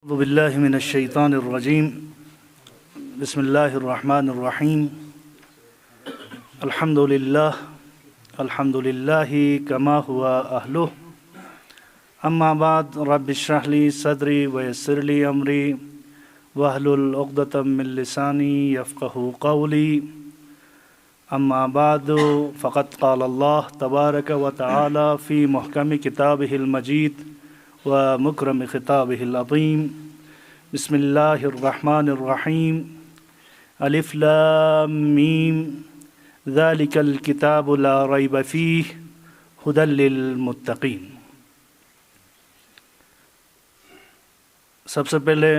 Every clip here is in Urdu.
اعوذ باللہ من الشیطان الرجیم بسم اللہ الرحمن الرحیم الحمد للہ کما ہوا اہلہ اما بعد رب اشرح لی صدری ویسر لی امری واحلل عقدۃ من لسانی یفقہوا قولی اما بعد فقد قال اللہ تبارک و تعالی فی محکم کتابہ المجید ومکرم خطابہ العظیم بسم اللہ الرحمن الرحیم الف لام میم ذالک الکتاب لا ریب فیہ ھدی للمتقین۔ سب سے پہلے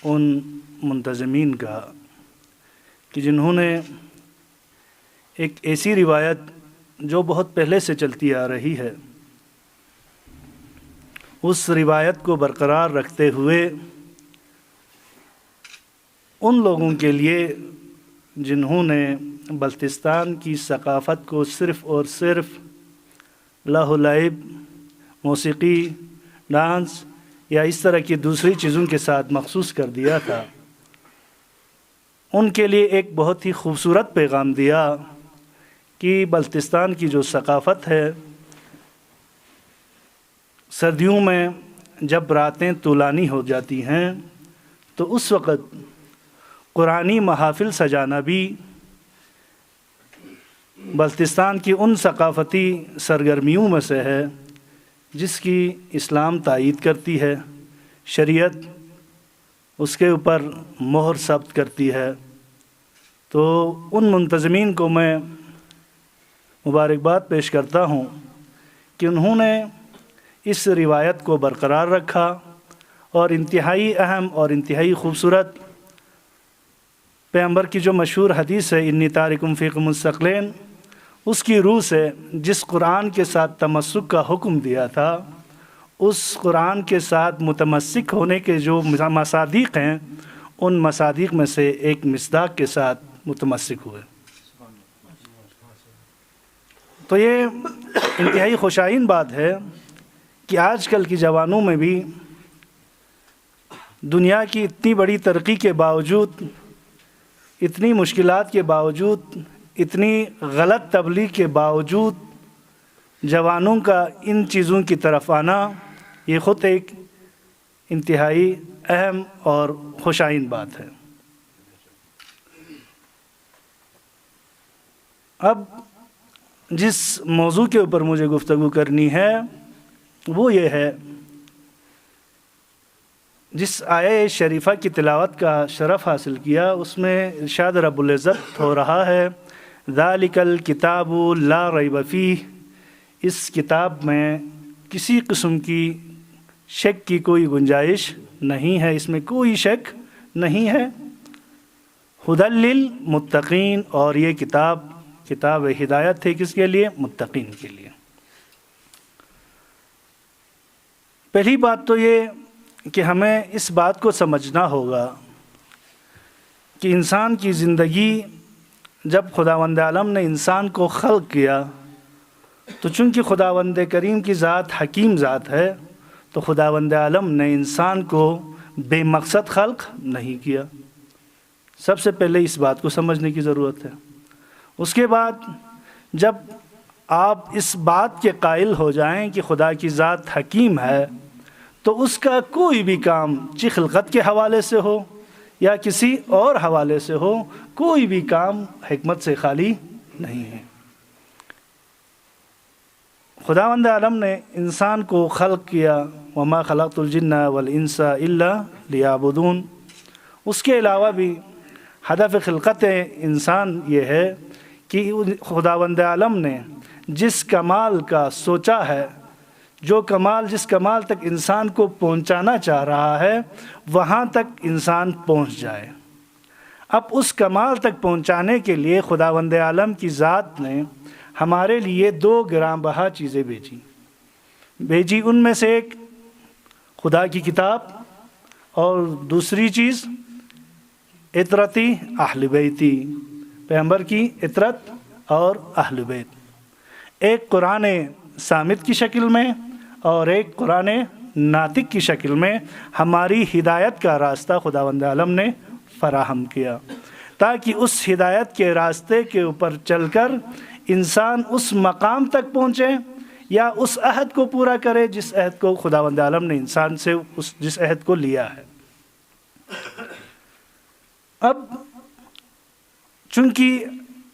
ان منتظمین کا کہ جنہوں نے ایک ایسی روایت جو بہت پہلے سے چلتی آ رہی ہے اس روایت کو برقرار رکھتے ہوئے ان لوگوں کے لیے جنہوں نے بلتستان کی ثقافت کو صرف اور صرف لہو و لعب، موسیقی، ڈانس یا اس طرح کی دوسری چیزوں کے ساتھ مخصوص کر دیا تھا، ان کے لیے ایک بہت ہی خوبصورت پیغام دیا کہ بلتستان کی جو ثقافت ہے، سردیوں میں جب راتیں طولانی ہو جاتی ہیں تو اس وقت قرآنی محافل سجانا بھی بلتستان کی ان ثقافتی سرگرمیوں میں سے ہے جس کی اسلام تائید کرتی ہے، شریعت اس کے اوپر مہر ثبت کرتی ہے۔ تو ان منتظمین کو میں مبارکباد پیش کرتا ہوں کہ انہوں نے اس روایت کو برقرار رکھا اور انتہائی اہم اور انتہائی خوبصورت پیغمبر کی جو مشہور حدیث ہے انی تارکم فیکم الثقلین، اس کی روح سے جس قرآن کے ساتھ تمسک کا حکم دیا تھا، اس قرآن کے ساتھ متمسک ہونے کے جو مصادیق ہیں ان مصادیق میں سے ایک مصداق کے ساتھ متمسک ہوئے۔ تو یہ انتہائی خوشائن بات ہے کہ آج کل کی جوانوں میں بھی دنیا کی اتنی بڑی ترقی کے باوجود، اتنی مشکلات کے باوجود، اتنی غلط تبلیغ کے باوجود جوانوں کا ان چیزوں کی طرف آنا یہ خود ایک انتہائی اہم اور خوشائن بات ہے۔ اب جس موضوع کے اوپر مجھے گفتگو کرنی ہے وہ یہ ہے، جس آیہ شریفہ کی تلاوت کا شرف حاصل کیا اس میں ارشاد رب العزت ہو رہا ہے ذالک الکتاب لا ریب فیہ، اس کتاب میں کسی قسم کی شک کی کوئی گنجائش نہیں ہے، اس میں کوئی شک نہیں ہے، ھدی للمتقین، اور یہ کتاب ہدایت ہے کس کے لیے؟ متقین کے لیے۔ پہلی بات تو یہ کہ ہمیں اس بات کو سمجھنا ہوگا کہ انسان کی زندگی جب خداوند عالم نے انسان کو خلق کیا تو چونکہ خداوند کریم کی ذات حکیم ذات ہے تو خداوند عالم نے انسان کو بے مقصد خلق نہیں کیا۔ سب سے پہلے اس بات کو سمجھنے کی ضرورت ہے۔ اس کے بعد جب آپ اس بات کے قائل ہو جائیں کہ خدا کی ذات حکیم ہے تو اس کا کوئی بھی کام چہ خلقت کے حوالے سے ہو یا کسی اور حوالے سے ہو، کوئی بھی کام حکمت سے خالی نہیں ہے۔ خداوند عالم نے انسان کو خلق کیا، وما خلقت الجن والانس الا لیعبدون، اس کے علاوہ بھی ہدف خلقت انسان یہ ہے کہ خداوند عالم نے جس کمال کا سوچا ہے، جس کمال تک انسان کو پہنچانا چاہ رہا ہے وہاں تک انسان پہنچ جائے۔ اب اس کمال تک پہنچانے کے لیے خداوند عالم کی ذات نے ہمارے لیے دو گران بہا چیزیں بھیجی، ان میں سے ایک خدا کی کتاب اور دوسری چیز عطرتی اہل بیتی، پیغمبر کی عطرت اور اہل بیت، ایک قرآن صامت کی شکل میں اور ایک قرآن ناطق کی شکل میں ہماری ہدایت کا راستہ خداوند عالم نے فراہم کیا، تاکہ اس ہدایت کے راستے کے اوپر چل کر انسان اس مقام تک پہنچے یا اس عہد کو پورا کرے جس عہد کو خداوند عالم نے انسان سے جس عہد کو لیا ہے۔ اب چونکہ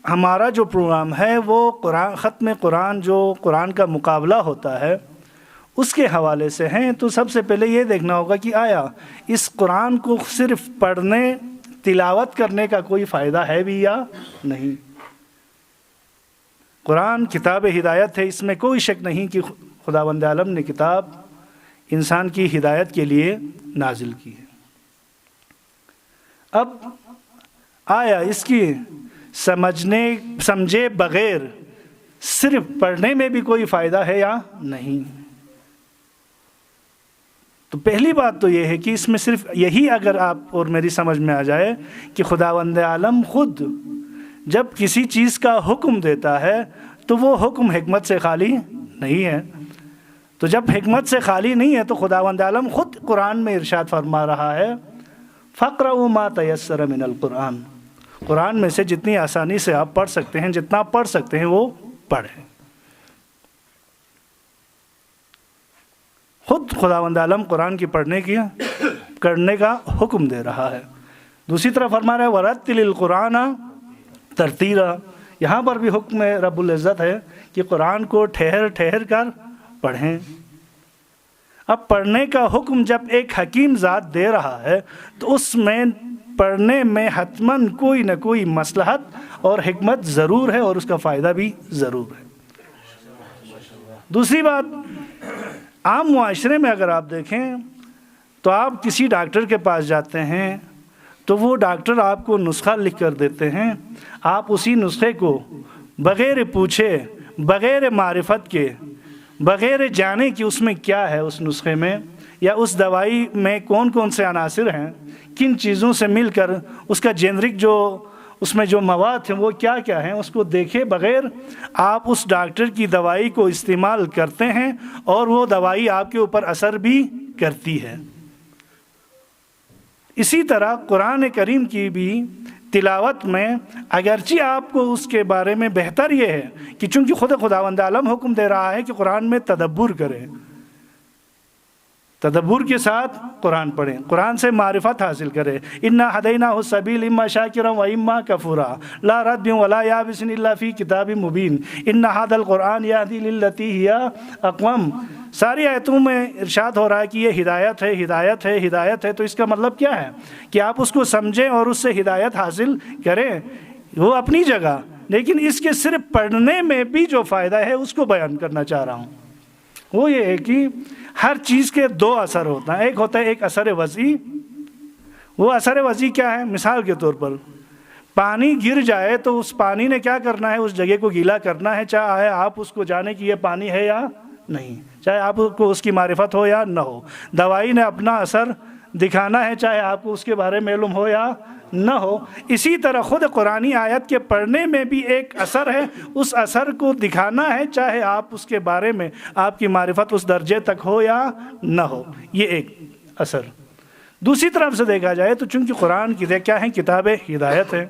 ہمارا جو پروگرام ہے وہ ختم قرآن جو قرآن کا مقابلہ ہوتا ہے اس کے حوالے سے ہیں، تو سب سے پہلے یہ دیکھنا ہوگا کہ آیا اس قرآن کو صرف پڑھنے تلاوت کرنے کا کوئی فائدہ ہے بھی یا نہیں۔ قرآن کتاب ہدایت ہے، اس میں کوئی شک نہیں کہ خداوند عالم نے کتاب انسان کی ہدایت کے لیے نازل کی ہے۔ اب آیا اس کی سمجھے بغیر صرف پڑھنے میں بھی کوئی فائدہ ہے یا نہیں؟ تو پہلی بات تو یہ ہے کہ اس میں صرف یہی اگر آپ اور میری سمجھ میں آ جائے کہ خداوند عالم خود جب کسی چیز کا حکم دیتا ہے تو وہ حکم حکمت سے خالی نہیں ہے، تو جب حکمت سے خالی نہیں ہے تو خداوند عالم خود قرآن میں ارشاد فرما رہا ہے فَقْرَؤُوا مَا تَيَسَّرَ مِنَ الْقُرْآنِ، قرآن میں سے جتنی آسانی سے آپ پڑھ سکتے ہیں، جتنا آپ پڑھ سکتے ہیں وہ پڑھیں۔ خود خداوند عالم قرآن کی کرنے کا حکم دے رہا ہے۔ دوسری طرف فرما رہا ہے وَرَتِّلِ الْقُرْآنَ ترتیلا، یہاں پر بھی حکم رب العزت ہے کہ قرآن کو ٹھہر ٹھہر کر پڑھیں۔ اب پڑھنے کا حکم جب ایک حکیم ذات دے رہا ہے تو اس میں پڑھنے میں حتماً کوئی نہ کوئی مصلحت اور حکمت ضرور ہے اور اس کا فائدہ بھی ضرور ہے۔ دوسری بات، عام معاشرے میں اگر آپ دیکھیں تو آپ کسی ڈاکٹر کے پاس جاتے ہیں تو وہ ڈاکٹر آپ کو نسخہ لکھ کر دیتے ہیں، آپ اسی نسخے کو بغیر پوچھے، بغیر معرفت کے، بغیر جانے کہ اس میں کیا ہے اس نسخے میں یا اس دوائی میں کون کون سے عناصر ہیں، کن چیزوں سے مل کر اس کا جینرک جو اس میں جو مواد ہیں وہ کیا کیا ہیں، اس کو دیکھے بغیر آپ اس ڈاکٹر کی دوائی کو استعمال کرتے ہیں اور وہ دوائی آپ کے اوپر اثر بھی کرتی ہے۔ اسی طرح قرآن کریم کی بھی تلاوت میں اگرچہ آپ کو اس کے بارے میں بہتر یہ ہے کہ چونکہ خداوند عالم حکم دے رہا ہے کہ قرآن میں تدبر کریں، تدبر کے ساتھ قرآن پڑھیں، قرآن سے معرفت حاصل کریں، انا ہدیناہ السبیل اما شاکرا و اما کفورا لا رد ولا یابس الا فی کتاب مبین ان ھذا القرآن یہدی للتی ہی اقوم۔ ساری آیتوں میں ارشاد ہو رہا ہے کہ یہ ہدایت ہے، ہدایت ہے، ہدایت ہے، تو اس کا مطلب کیا ہے کہ آپ اس کو سمجھیں اور اس سے ہدایت حاصل کریں، وہ اپنی جگہ، لیکن اس کے صرف پڑھنے میں بھی جو فائدہ ہے اس کو بیان کرنا چاہ رہا ہوں۔ وہ یہ ہے کہ ہر چیز کے دو اثر ہوتا ہے، ایک ہوتا ہے ایک اثر وضعی۔ وہ اثر وضعی کیا ہے؟ مثال کے طور پر پانی گر جائے تو اس پانی نے کیا کرنا ہے؟ اس جگہ کو گیلا کرنا ہے، چاہے آپ اس کو جانے کہ یہ پانی ہے یا نہیں، چاہے آپ کو اس کی معرفت ہو یا نہ ہو۔ دوائی نے اپنا اثر دکھانا ہے، چاہے آپ کو اس کے بارے میں علم ہو یا نہ ہو۔ اسی طرح خود قرآنی آیت کے پڑھنے میں بھی ایک اثر ہے، اس اثر کو دکھانا ہے، چاہے آپ اس کے بارے میں آپ کی معرفت اس درجے تک ہو یا نہ ہو، یہ ایک اثر۔ دوسری طرف سے دیکھا جائے تو چونکہ قرآن کی کیا ہے؟ کتاب ہدایت ہے،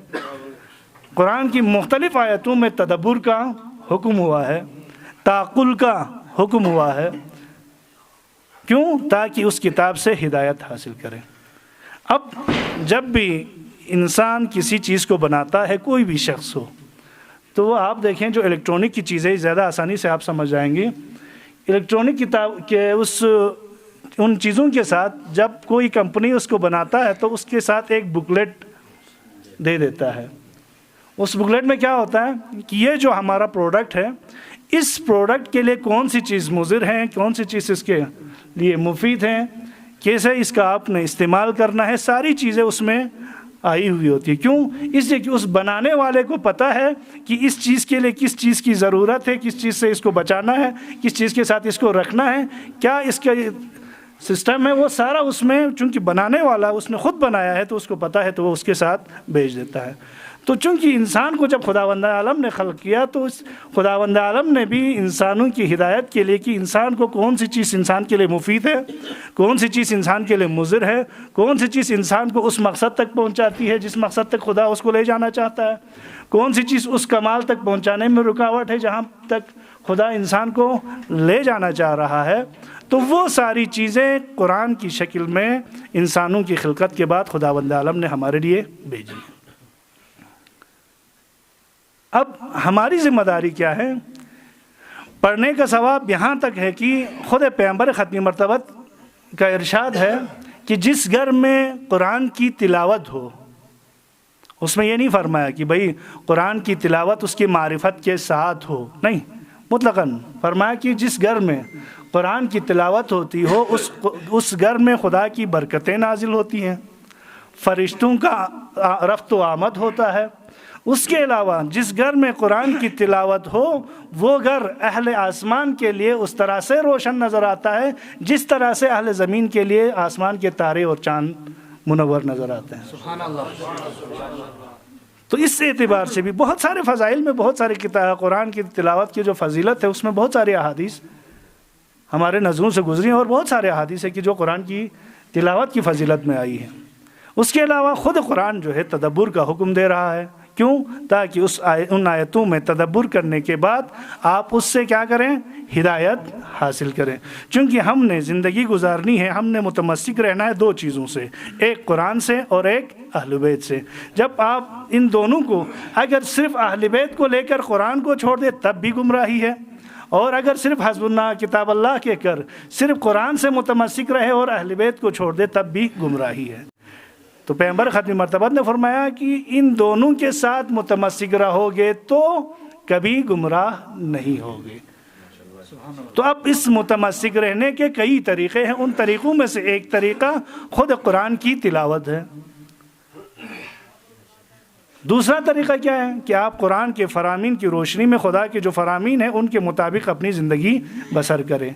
قرآن کی مختلف آیتوں میں تدبر کا حکم ہوا ہے، تعقل کا حکم ہوا ہے، کیوں؟ تاکہ اس کتاب سے ہدایت حاصل کریں۔ اب جب بھی انسان کسی چیز کو بناتا ہے، کوئی بھی شخص ہو، تو وہ آپ دیکھیں جو الیکٹرانک کی چیزیں زیادہ آسانی سے آپ سمجھ جائیں گے، الیکٹرانک کتاب کے ان چیزوں کے ساتھ جب کوئی کمپنی اس کو بناتا ہے تو اس کے ساتھ ایک بکلیٹ دے دیتا ہے۔ اس بکلیٹ میں کیا ہوتا ہے کہ یہ جو ہمارا پروڈکٹ ہے، اس پروڈکٹ کے لیے کون سی چیز مضر ہیں، کون سی چیز اس کے لیے مفید ہیں، کیسے اس کا آپ نے استعمال کرنا ہے، ساری چیزیں اس میں آئی ہوئی ہوتی ہے۔ کیوں؟ اس لیے کہ اس بنانے والے کو پتہ ہے کہ اس چیز کے لیے کس چیز کی ضرورت ہے، کس چیز سے اس کو بچانا ہے، کس چیز کے ساتھ اس کو رکھنا ہے، کیا اس کا سسٹم ہے، وہ سارا اس میں، چونکہ بنانے والا اس نے خود بنایا ہے تو اس کو پتہ ہے، تو وہ اس کے ساتھ بھیج دیتا ہے۔ تو چونکہ انسان کو جب خداوند عالم نے خلق کیا تو اس خداوند عالم نے بھی انسانوں کی ہدایت کے لیے کہ انسان کو کون سی چیز انسان کے لیے مفید ہے، کون سی چیز انسان کے لیے مضر ہے، کون سی چیز انسان کو اس مقصد تک پہنچاتی ہے جس مقصد تک خدا اس کو لے جانا چاہتا ہے، کون سی چیز اس کمال تک پہنچانے میں رکاوٹ ہے جہاں تک خدا انسان کو لے جانا چاہ رہا ہے، تو وہ ساری چیزیں قرآن کی شکل میں انسانوں کی خلقت کے بعد خداوند عالم نے ہمارے لیے بھیجی۔ اب ہماری ذمہ داری کیا ہے؟ پڑھنے کا ثواب یہاں تک ہے کہ خود پیغمبر ختم مرتبت کا ارشاد ہے کہ جس گھر میں قرآن کی تلاوت ہو، اس میں یہ نہیں فرمایا کہ بھئی قرآن کی تلاوت اس کی معرفت کے ساتھ ہو، نہیں، مطلقاً فرمایا کہ جس گھر میں قرآن کی تلاوت ہوتی ہو اس گھر میں خدا کی برکتیں نازل ہوتی ہیں، فرشتوں کا رفت و آمد ہوتا ہے۔ اس کے علاوہ جس گھر میں قرآن کی تلاوت ہو وہ گھر اہل آسمان کے لیے اس طرح سے روشن نظر آتا ہے جس طرح سے اہل زمین کے لیے آسمان کے تارے اور چاند منور نظر آتے ہیں۔ سبحان اللہ۔ تو اس اعتبار سے بھی بہت سارے فضائل میں بہت ساری قرآن کی تلاوت کی جو فضیلت ہے اس میں بہت ساری احادیث ہمارے نظروں سے گزری ہیں، اور بہت سارے احادیث ہیں کہ جو قرآن کی تلاوت کی فضیلت میں آئی ہیں۔ اس کے علاوہ خود قرآن جو ہے تدبر کا حکم دے رہا ہے، کیوں؟ تاکہ ان آیتوں میں تدبر کرنے کے بعد آپ اس سے کیا کریں؟ ہدایت حاصل کریں۔ چونکہ ہم نے زندگی گزارنی ہے، ہم نے متمسک رہنا ہے دو چیزوں سے، ایک قرآن سے اور ایک اہل بیت سے۔ جب آپ ان دونوں کو اگر صرف اہل بیت کو لے کر قرآن کو چھوڑ دیں تب بھی گمراہی ہے، اور اگر صرف حسب اللہ کتاب اللہ کہہ کر صرف قرآن سے متمسک رہے اور اہل بیت کو چھوڑ دے تب بھی گمراہی ہے۔ تو پیغمبر ختم مرتبت نے فرمایا کہ ان دونوں کے ساتھ متمسک رہو گے تو کبھی گمراہ نہیں ہوگے۔ تو اب اس متمسک رہنے کے کئی طریقے ہیں، ان طریقوں میں سے ایک طریقہ خود قرآن کی تلاوت ہے۔ دوسرا طریقہ کیا ہے کہ آپ قرآن کے فرامین کی روشنی میں خدا کے جو فرامین ہیں ان کے مطابق اپنی زندگی بسر کریں۔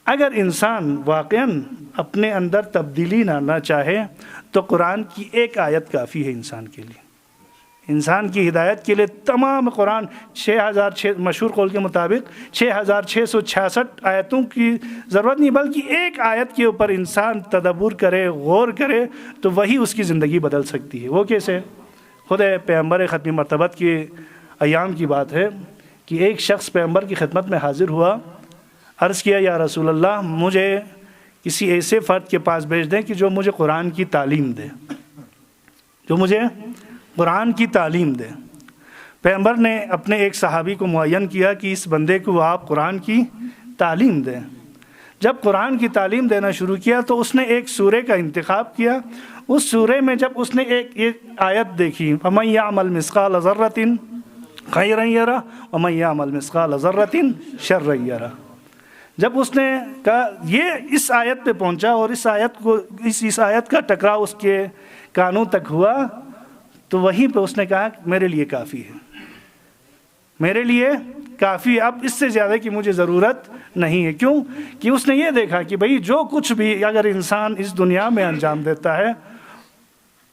اگر انسان واقعاً اپنے اندر تبدیلی نہ چاہے تو قرآن کی ایک آیت کافی ہے انسان کے لیے، انسان کی ہدایت کے لیے۔ تمام قرآن 6000 مشہور قول کے مطابق 6666 آیتوں کی ضرورت نہیں، بلکہ ایک آیت کے اوپر انسان تدبر کرے، غور کرے تو وہی اس کی زندگی بدل سکتی ہے۔ وہ کیسے؟ خود پیغمبر ختم مرتبت کے ایام کی بات ہے کہ ایک شخص پیغمبر کی خدمت میں حاضر ہوا، عرض کیا یا رسول اللہ مجھے کسی ایسے فرد کے پاس بھیج دیں کہ جو مجھے قرآن کی تعلیم دے، جو مجھے قرآن کی تعلیم دے۔ پیغمبر نے اپنے ایک صحابی کو معین کیا کہ اس بندے کو آپ قرآن کی تعلیم دیں۔ جب قرآن کی تعلیم دینا شروع کیا تو اس نے ایک سورے کا انتخاب کیا۔ اس سورے میں جب اس نے ایک آیت دیکھی، وَمَن يَعْمَلْ مِثْقَالَ ذَرَّةٍ خَيْرًا يَرَهُ وَمَن يَعْمَلْ مِثْقَالَ ذَرَّةٍ شَرًّا يَرَهُ، جب اس نے کہا یہ اس آیت پہ پہنچا اور اس آیت کا ٹکراؤ اس کے کانوں تک ہوا تو وہیں پہ اس نے کہا میرے لیے کافی ہے، میرے لیے کافی ہے، اب اس سے زیادہ کی مجھے ضرورت نہیں ہے۔ کیوں؟ کہ اس نے یہ دیکھا کہ بھئی جو کچھ بھی اگر انسان اس دنیا میں انجام دیتا ہے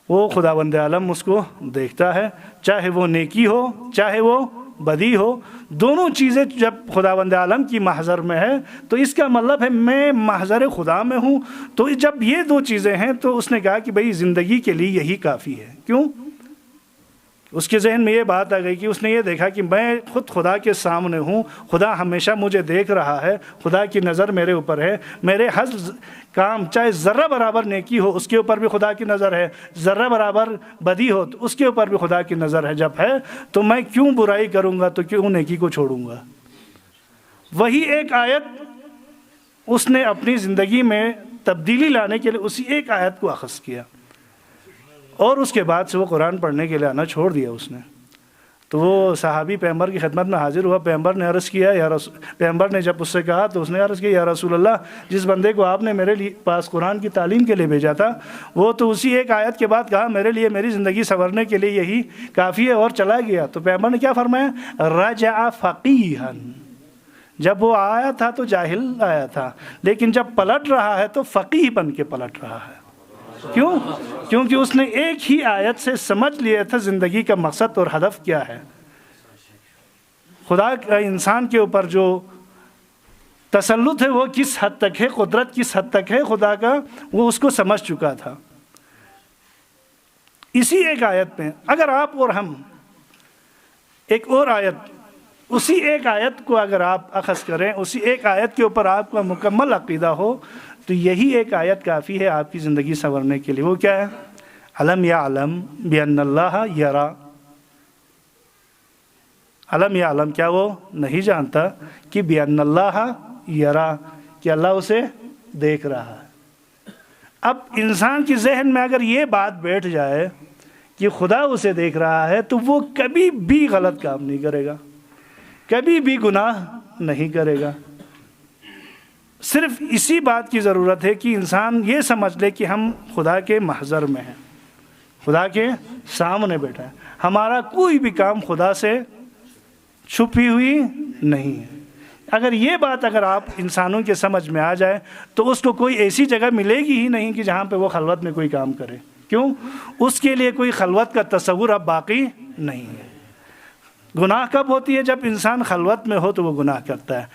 وہ خداوند عالم اس کو دیکھتا ہے، چاہے وہ نیکی ہو چاہے وہ بدی ہو، دونوں چیزیں جب خداوند عالم کی محضر میں ہے تو اس کا مطلب ہے میں محضر خدا میں ہوں۔ تو جب یہ دو چیزیں ہیں تو اس نے کہا کہ بھئی زندگی کے لیے یہی کافی ہے۔ کیوں؟ اس کے ذہن میں یہ بات آ گئی کہ اس نے یہ دیکھا کہ میں خود خدا کے سامنے ہوں، خدا ہمیشہ مجھے دیکھ رہا ہے، خدا کی نظر میرے اوپر ہے، میرے ہر کام چاہے ذرہ برابر نیکی ہو اس کے اوپر بھی خدا کی نظر ہے، ذرہ برابر بدی ہو تو اس کے اوپر بھی خدا کی نظر ہے۔ جب ہے تو میں کیوں برائی کروں گا، تو کیوں نیکی کو چھوڑوں گا؟ وہی ایک آیت اس نے اپنی زندگی میں تبدیلی لانے کے لیے اسی ایک آیت کو اخذ کیا، اور اس کے بعد سے وہ قرآن پڑھنے کے لیے آنا چھوڑ دیا اس نے۔ تو وہ صحابی پیغمبر کی خدمت میں حاضر ہوا، پیغمبر نے عرض کیا پیغمبر نے جب اس سے کہا تو اس نے عرض کیا یا رسول اللہ جس بندے کو آپ نے میرے لیے پاس قرآن کی تعلیم کے لیے بھیجا تھا وہ تو اسی ایک آیت کے بعد کہا میرے لیے میری زندگی سنورنے کے لیے یہی کافی ہے اور چلا گیا۔ تو پیغمبر نے کیا فرمایا؟ رجع فقیہا، جب وہ آیا تھا تو جاہل آیا تھا، لیکن جب پلٹ رہا ہے تو فقیہ بن کے پلٹ رہا ہے۔ کیوں؟ کیونکہ اس نے ایک ہی آیت سے سمجھ لیا تھا زندگی کا مقصد اور ہدف کیا ہے. خدا کا انسان کے اوپر جو تسلط ہے وہ کس حد تک ہے، قدرت کس حد تک ہے خدا کا، وہ اس کو سمجھ چکا تھا. اسی ایک آیت میں اگر آپ اور ہم ایک اور آیت، اسی ایک آیت کو اگر آپ اخذ کریں، اسی ایک آیت کے اوپر آپ کا مکمل عقیدہ ہو، تو یہی ایک آیت کافی ہے آپ کی زندگی سنورنے کے لیے. وہ کیا ہے؟ الم یعلم بان اللہ یرا. الم یعلم، کیا وہ نہیں جانتا کہ بان اللہ یرا، کہ اللہ اسے دیکھ رہا ہے. اب انسان کے ذہن میں اگر یہ بات بیٹھ جائے کہ خدا اسے دیکھ رہا ہے، تو وہ کبھی بھی غلط کام نہیں کرے گا، کبھی بھی گناہ نہیں کرے گا. صرف اسی بات کی ضرورت ہے کہ انسان یہ سمجھ لے کہ ہم خدا کے محضر میں ہیں، خدا کے سامنے بیٹھا ہے، ہمارا کوئی بھی کام خدا سے چھپی ہوئی نہیں ہے. اگر یہ بات اگر آپ انسانوں کے سمجھ میں آ جائے تو اس کو کوئی ایسی جگہ ملے گی ہی نہیں کہ جہاں پہ وہ خلوت میں کوئی کام کرے. کیوں؟ اس کے لیے کوئی خلوت کا تصور اب باقی نہیں ہے. گناہ کب ہوتی ہے؟ جب انسان خلوت میں ہو تو وہ گناہ کرتا ہے،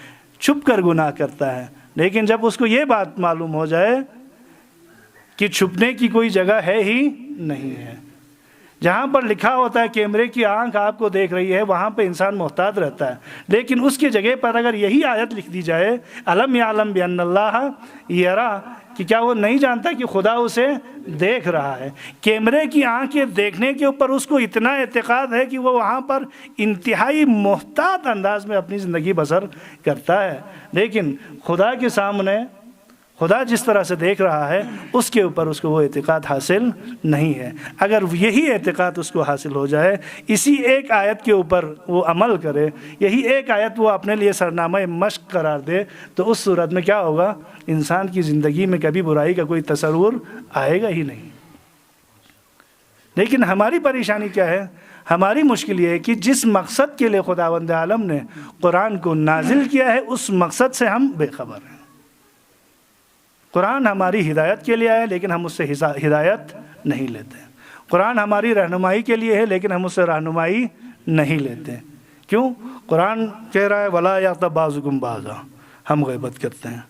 چھپ کر گناہ کرتا ہے. لیکن جب اس کو یہ بات معلوم ہو جائے کہ چھپنے کی کوئی جگہ ہے ہی نہیں ہے، جہاں پر لکھا ہوتا ہے کیمرے کی آنکھ آپ کو دیکھ رہی ہے، وہاں پہ انسان محتاط رہتا ہے. لیکن اس کی جگہ پر اگر یہی آیت لکھ دی جائے الم یعلم بان اللہ یرا، کہ کیا وہ نہیں جانتا کہ خدا اسے دیکھ رہا ہے. کیمرے کی آنکھ کے دیکھنے کے اوپر اس کو اتنا اعتقاد ہے کہ وہ وہاں پر انتہائی محتاط انداز میں اپنی زندگی بسر کرتا ہے. لیکن خدا کے سامنے خدا جس طرح سے دیکھ رہا ہے اس کے اوپر اس کو وہ اعتقاد حاصل نہیں ہے. اگر یہی اعتقاد اس کو حاصل ہو جائے، اسی ایک آیت کے اوپر وہ عمل کرے، یہی ایک آیت وہ اپنے لیے سرنامہ مشق قرار دے، تو اس صورت میں کیا ہوگا؟ انسان کی زندگی میں کبھی برائی کا کوئی تصور آئے گا ہی نہیں. لیکن ہماری پریشانی کیا ہے؟ ہماری مشکل یہ ہے کہ جس مقصد کے لیے خداوند عالم نے قرآن کو نازل کیا ہے اس مقصد سے ہم بے خبر ہیں. قرآن ہماری ہدایت کے لیے ہے لیکن ہم اس سے ہدایت نہیں لیتے. قرآن ہماری رہنمائی کے لیے ہے لیکن ہم اس سے رہنمائی نہیں لیتے. کیوں؟ قرآن کہہ رہا ہے ولا یغتب بعضکم بعضا، ہم غیبت کرتے ہیں.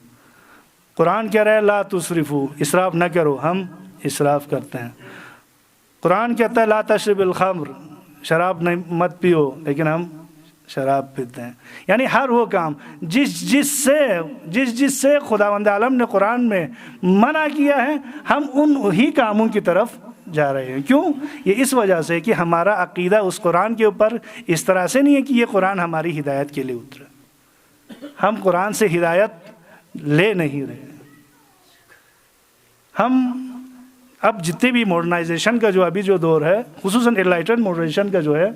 قرآن کہہ رہا ہے لا تسرفوا، اسراف نہ کرو، ہم اسراف کرتے ہیں. قرآن کہتا ہے لا تشرب الخمر، شراب نہیں مت پیو، لیکن ہم شراب پیتے ہیں. یعنی ہر وہ کام جس سے خداوند عالم نے قرآن میں منع کیا ہے، ہم انہی کاموں کی طرف جا رہے ہیں. کیوں؟ یہ اس وجہ سے کہ ہمارا عقیدہ اس قرآن کے اوپر اس طرح سے نہیں ہے کہ یہ قرآن ہماری ہدایت کے لیے اترا. ہم قرآن سے ہدایت لے نہیں رہے. ہم اب جتنے بھی ماڈرنائزیشن کا جو ابھی جو دور ہے، خصوصاً انلائٹنڈ ماڈرنائزیشن کا جو ہے،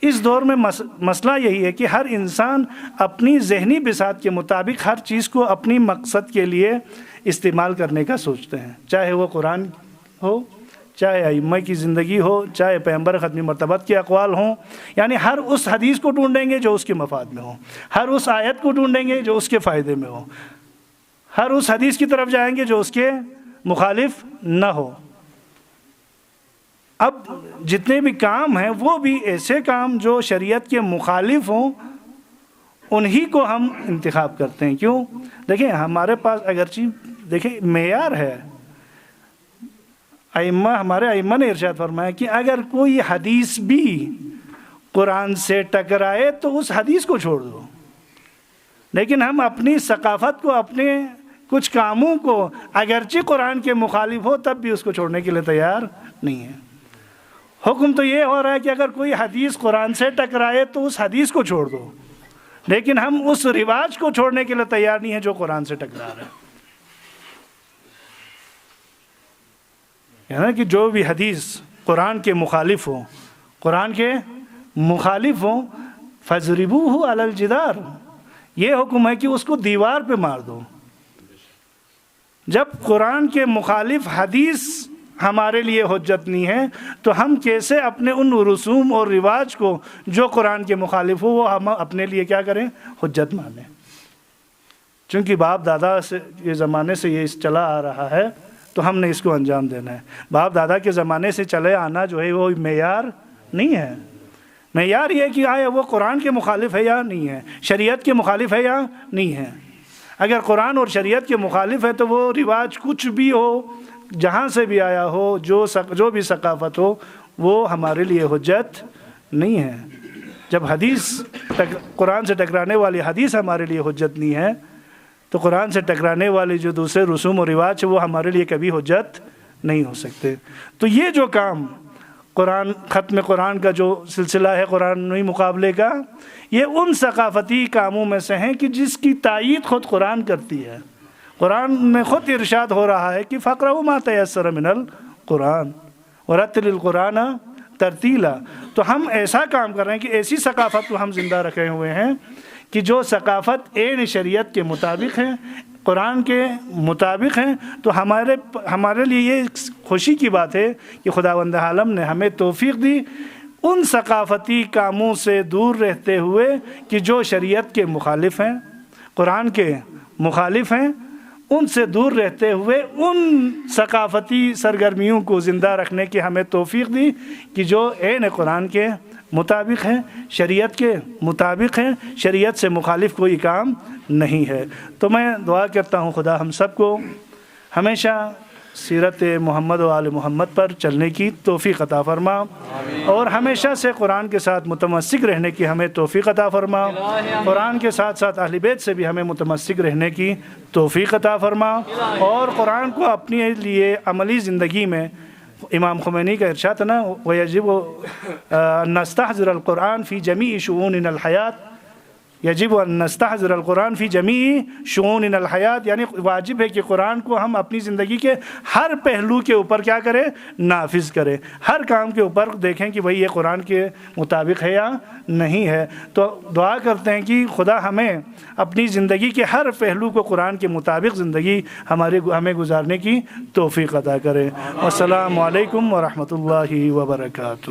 اس دور میں مسئلہ یہی ہے کہ ہر انسان اپنی ذہنی بساط کے مطابق ہر چیز کو اپنی مقصد کے لیے استعمال کرنے کا سوچتے ہیں. چاہے وہ قرآن ہو، چاہے ائمہ کی زندگی ہو، چاہے پیغمبر ختمی مرتبت کے اقوال ہوں. یعنی ہر اس حدیث کو ڈھونڈیں گے جو اس کے مفاد میں ہو، ہر اس آیت کو ڈھونڈیں گے جو اس کے فائدے میں ہو، ہر اس حدیث کی طرف جائیں گے جو اس کے مخالف نہ ہو. اب جتنے بھی کام ہیں وہ بھی ایسے کام جو شریعت کے مخالف ہوں انہی کو ہم انتخاب کرتے ہیں. کیوں؟ دیکھیں ہمارے پاس اگرچہ دیکھیں معیار ہے، ہمارے ائمہ نے ارشاد فرمایا کہ اگر کوئی حدیث بھی قرآن سے ٹکرائے تو اس حدیث کو چھوڑ دو. لیکن ہم اپنی ثقافت کو، اپنے کچھ کاموں کو اگرچہ قرآن کے مخالف ہو تب بھی اس کو چھوڑنے کے لیے تیار نہیں ہے. حکم تو یہ ہو رہا ہے کہ اگر کوئی حدیث قرآن سے ٹکرائے تو اس حدیث کو چھوڑ دو، لیکن ہم اس رواج کو چھوڑنے کے لیے تیار نہیں ہیں جو قرآن سے ٹکرا رہا ہے. یعنی کہ جو بھی حدیث قرآن کے مخالف ہوں، قرآن کے مخالف ہوں، فَاضْرِبُوهُ عَلَى الْجِدَارِ، یہ حکم ہے کہ اس کو دیوار پہ مار دو. جب قرآن کے مخالف حدیث ہمارے لیے حجت نہیں ہے تو ہم کیسے اپنے ان رسوم اور رواج کو جو قرآن کے مخالف ہو وہ ہم اپنے لیے کیا کریں؟ حجت مانیں. چونکہ باپ دادا سے یہ زمانے سے یہ چلا آ رہا ہے، تو ہم نے اس کو انجام دینا ہے۔ باپ دادا کے زمانے سے چلے آنا جو ہے وہ معیار نہیں ہے۔ معیار یہ کہ آیا وہ قرآن کے مخالف ہے یا نہیں ہے، شریعت کے مخالف ہے یا نہیں ہے۔ اگر قرآن اور شریعت کے مخالف ہے تو وہ رواج کچھ بھی ہو، جہاں سے بھی آیا ہو، جو بھی ثقافت ہو، وہ ہمارے لیے حجت نہیں ہے۔ جب حدیث قرآن سے ٹکرانے والی حدیث ہمارے لیے حجت نہیں ہے تو قرآن سے ٹکرانے والے جو دوسرے رسوم و رواج وہ ہمارے لیے کبھی حجت نہیں ہو سکتے۔ تو یہ جو کام ختم قرآن کا جو سلسلہ ہے قرآنی مقابلے کا، یہ ان ثقافتی کاموں میں سے ہیں کہ جس کی تائید خود قرآن کرتی ہے۔ قرآن میں خود ارشاد ہو رہا ہے کہ فَاقْرَؤْا مَا تَيَسَّرَ مِنَ الْقُرْآنِ وَرَتِّلِ الْقُرْآنَ ترتیلا۔ تو ہم ایسا کام کر رہے ہیں کہ ایسی ثقافت کو ہم زندہ رکھے ہوئے ہیں کہ جو ثقافت عین شریعت کے مطابق ہے، قرآن کے مطابق ہیں۔ تو ہمارے لیے یہ خوشی کی بات ہے کہ خداوند عالم نے ہمیں توفیق دی ان ثقافتی کاموں سے دور رہتے ہوئے کہ جو شریعت کے مخالف ہیں، قرآن کے مخالف ہیں، ان سے دور رہتے ہوئے ان ثقافتی سرگرمیوں کو زندہ رکھنے کی ہمیں توفیق دی کہ جو عین قرآن کے مطابق ہیں، شریعت کے مطابق ہیں، شریعت سے مخالف کوئی کام نہیں ہے۔ تو میں دعا کرتا ہوں خدا ہم سب کو ہمیشہ سیرت محمد و آل محمد پر چلنے کی توفیق عطا فرما، اور ہمیشہ سے قرآن کے ساتھ متمسک رہنے کی ہمیں توفیق عطا فرما، قرآن کے ساتھ ساتھ اہل بیت سے بھی ہمیں متمسک رہنے کی توفیق عطا فرما، اور قرآن کو اپنے لیے عملی زندگی میں، امام خمینی کا ارشاد ہے نا، وَيَجِبُ أَن نَسْتَحْضِرَ الْقُرْآنَ فِي جَمِيعِ شُؤُونِنَا الْحَيَاةِ، یجب ان نستحضر القرآن فی جمیع شؤون الحیات، یعنی واجب ہے کہ قرآن کو ہم اپنی زندگی کے ہر پہلو کے اوپر کیا کریں، نافذ کریں، ہر کام کے اوپر دیکھیں کہ بھئی یہ قرآن کے مطابق ہے یا نہیں ہے۔ تو دعا کرتے ہیں کہ خدا ہمیں اپنی زندگی کے ہر پہلو کو قرآن کے مطابق زندگی ہمیں گزارنے کی توفیق عطا کرے۔ والسلام علیکم ورحمۃ اللہ وبرکاتہ۔